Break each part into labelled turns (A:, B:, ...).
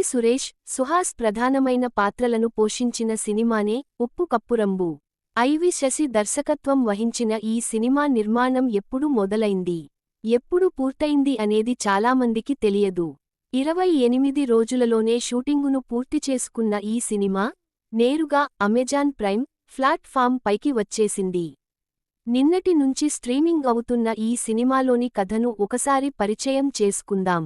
A: కీర్తి సురేష్, సుహాస్ ప్రధానమైన పాత్రలను పోషించిన సినిమానే ఉప్పు కప్పురంబు. ఐవి శశి దర్శకత్వం వహించిన ఈ సినిమా నిర్మాణం ఎప్పుడు మొదలైంది, ఎప్పుడు పూర్తయింది అనేది చాలామందికి తెలియదు. 28 రోజులలోనే షూటింగును పూర్తి చేసుకున్న ఈ సినిమా నేరుగా అమెజాన్ ప్రైమ్ ప్లాట్ఫామ్ పైకి వచ్చేసింది. నిన్నటి నుంచి స్ట్రీమింగ్ అవుతున్న ఈ సినిమాలోని కథను ఒకసారి పరిచయం చేసుకుందాం.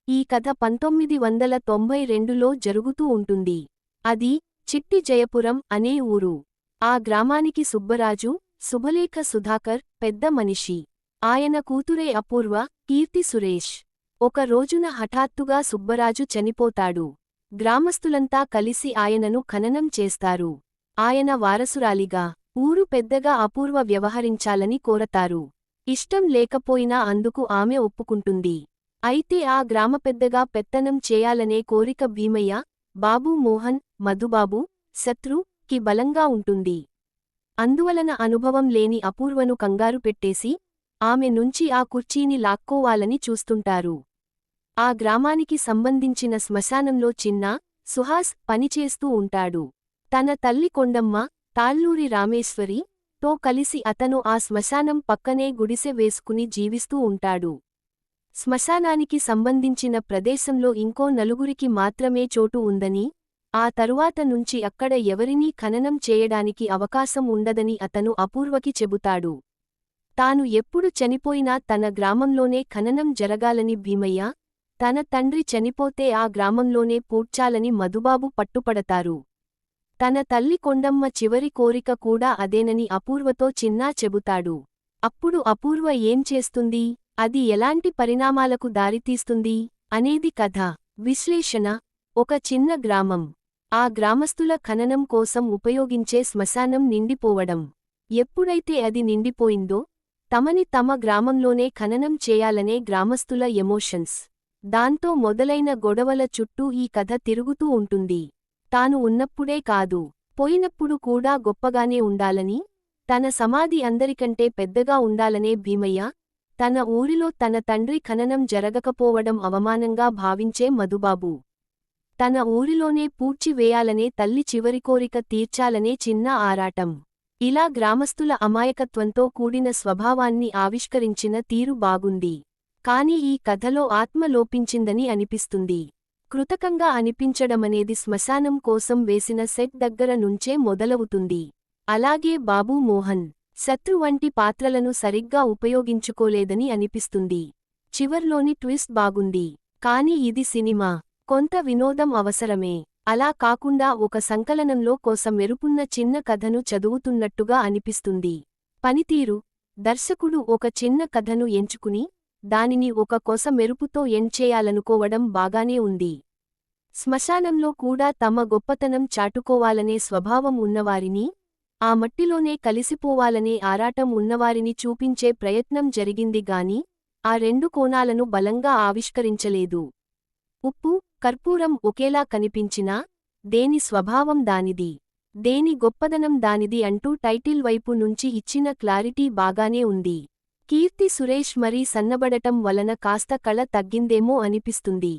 A: ఈ కథ 1992లో జరుగుతూ ఉంటుంది. అది చిట్టి జయపురం అనే ఊరు. ఆ గ్రామానికి సుబ్బరాజు, శుభలేఖ సుధాకర్ పెద్ద మనిషి. ఆయన కూతురే అపూర్వ, కీర్తి సురేష్. ఒక రోజున హఠాత్తుగా సుబ్బరాజు చనిపోతాడు. గ్రామస్తులంతా కలిసి ఆయనను ఖననం చేస్తారు. ఆయన వారసురాలిగా ఊరు పెద్దగా అపూర్వ వ్యవహరించాలని కోరతారు. ఇష్టం లేకపోయినా అందుకు ఆమె ఒప్పుకుంటుంది. అయితే ఆ గ్రామపెద్దగా పెత్తనం చేయాలనే కోరిక భీమయ్య, బాబూ మోహన్, మధుబాబు, శత్రు కి బలంగా ఉంటుంది. అందువలన అనుభవం లేని అపూర్వను కంగారు పెట్టేసి ఆమె నుంచి ఆ కుర్చీని లాక్కోవాలని చూస్తుంటారు. ఆ గ్రామానికి సంబంధించిన శ్మశానంలో చిన్న సుహాస్ పనిచేస్తూ ఉంటాడు. తన తల్లి కొండమ్మ, తాళ్ళూరి రామేశ్వరి తో కలిసి అతను ఆ శ్మశానం పక్కనే గుడిసె వేసుకుని జీవిస్తూ ఉంటాడు. శ్మశానానికి సంబంధించిన ప్రదేశంలో ఇంకో నలుగురికి మాత్రమే చోటు ఉందని, ఆ తరువాత నుంచి అక్కడ ఎవరినీ ఖననం చేయడానికి అవకాశం ఉండదని అతను అపూర్వకి చెబుతాడు. తాను ఎప్పుడు చనిపోయినా తన గ్రామంలోనే ఖననం జరగాలని భీమయ్య, తన తండ్రి చనిపోతే ఆ గ్రామంలోనే పూడ్చాలని మధుబాబు పట్టుపడతారు. తన తల్లి కొండమ్మ చివరి కోరిక కూడా అదేనని అపూర్వతో చిన్నా చెబుతాడు. అప్పుడు అపూర్వ ఏం చేస్తుంది, అది ఎలాంటి పరిణామాలకు దారితీస్తుంది అనేది కథ. విశ్లేషణ: ఒక చిన్న గ్రామం. ఆ గ్రామస్తుల ఖననం కోసం ఉపయోగించే శ్మశానం నిండిపోవడం. ఎప్పుడైతే అది నిండిపోయిందో తమ గ్రామంలోనే ఖననం చేయాలనే గ్రామస్తుల ఎమోషన్స్. దాంతో మొదలైన గొడవల చుట్టూ ఈ కథ తిరుగుతూ ఉంటుంది. తాను ఉన్నప్పుడే కాదు, పోయినప్పుడు కూడా గొప్పగానే ఉండాలని, తన సమాధి అందరికంటే పెద్దగా ఉండాలనే భీమయ్య, తన ఊరిలో తన తండ్రి ఖననం జరగకపోవడం అవమానంగా భావించే మధుబాబు, తన ఊరిలోనే పూడ్చివేయాలనే తల్లి చివరి కోరిక తీర్చాలనే చిన్న ఆరాటం. ఇలా గ్రామస్తుల అమాయకత్వంతో కూడిన స్వభావాన్ని ఆవిష్కరించిన తీరు బాగుంది. కాని ఈ కథలో ఆత్మ లోపించిందని అనిపిస్తుంది. కృతకంగా అనిపించడమనేది శ్మశానం కోసం వేసిన సెట్ దగ్గర నుంచే మొదలవుతుంది. అలాగే బాబూ మోహన్, శత్రు వంటి పాత్రలను సరిగ్గా ఉపయోగించుకోలేదని అనిపిస్తుంది. చివర్లోని ట్విస్ట్ బాగుంది. కాని ఇది సినిమా. కొంత వినోదం అవసరమే. అలా కాకుండా ఒక సంకలనంలో కోసం మెరుపున్న చిన్న కథను చదువుతున్నట్టుగా అనిపిస్తుంది. పనితీరు: దర్శకుడు ఒక చిన్న కథను ఎంచుకుని దానిని ఒక కొస మెరుపుతో ఎండ్ చేయాలనుకోవడం బాగానే ఉంది. శ్మశానంలో కూడా తమ గొప్పతనం చాటుకోవాలనే స్వభావం ఉన్నవారిని, ఆ మట్టిలోనే కలిసిపోవాలనే ఆరాటం ఉన్నవారిని చూపించే ప్రయత్నం జరిగింది గాని ఆ రెండు కోణాలను బలంగా ఆవిష్కరించలేదు. ఉప్పు, కర్పూరం ఒకేలా కనిపించినా దేని స్వభావం దానిది, దేని గొప్పదనం దానిది అంటూ టైటిల్ వైపు నుంచి ఇచ్చిన క్లారిటీ బాగానే ఉంది. కీర్తి సురేష్ మరీ సన్నబడటం వలన కాస్త కళ తగ్గిందేమో అనిపిస్తుంది.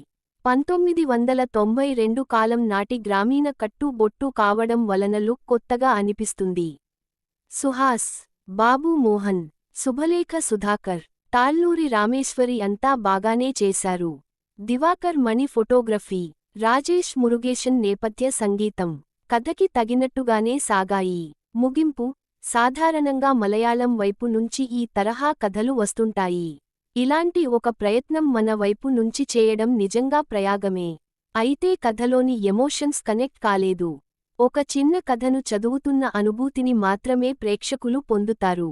A: 1992 కాలం నాటి గ్రామీణ కట్టు బొట్టు కావడం వలన లుక్ కొత్తగా అనిపిస్తుంది. సుహాస్, బాబూ మోహన్, శుభలేఖ సుధాకర్, తాళ్ళూరి రామేశ్వరి అంతా బాగానే చేశారు. దివాకర్ మణి ఫోటోగ్రఫీ, రాజేష్ మురుగేషన్ నేపథ్య సంగీతం కథకి తగినట్టుగానే సాగాయి. ముగింపు: సాధారణంగా మలయాళం వైపు నుంచి ఈ తరహా కథలు వస్తుంటాయి. ఇలాంటి ఒక ప్రయత్నం మన వైపు నుంచి చేయడం నిజంగా ప్రయాగమే. అయితే కథలోని ఎమోషన్స్ కనెక్ట్ కాలేదు. ఒక చిన్న కథను చదువుతున్న అనుభూతిని మాత్రమే ప్రేక్షకులు పొందుతారు.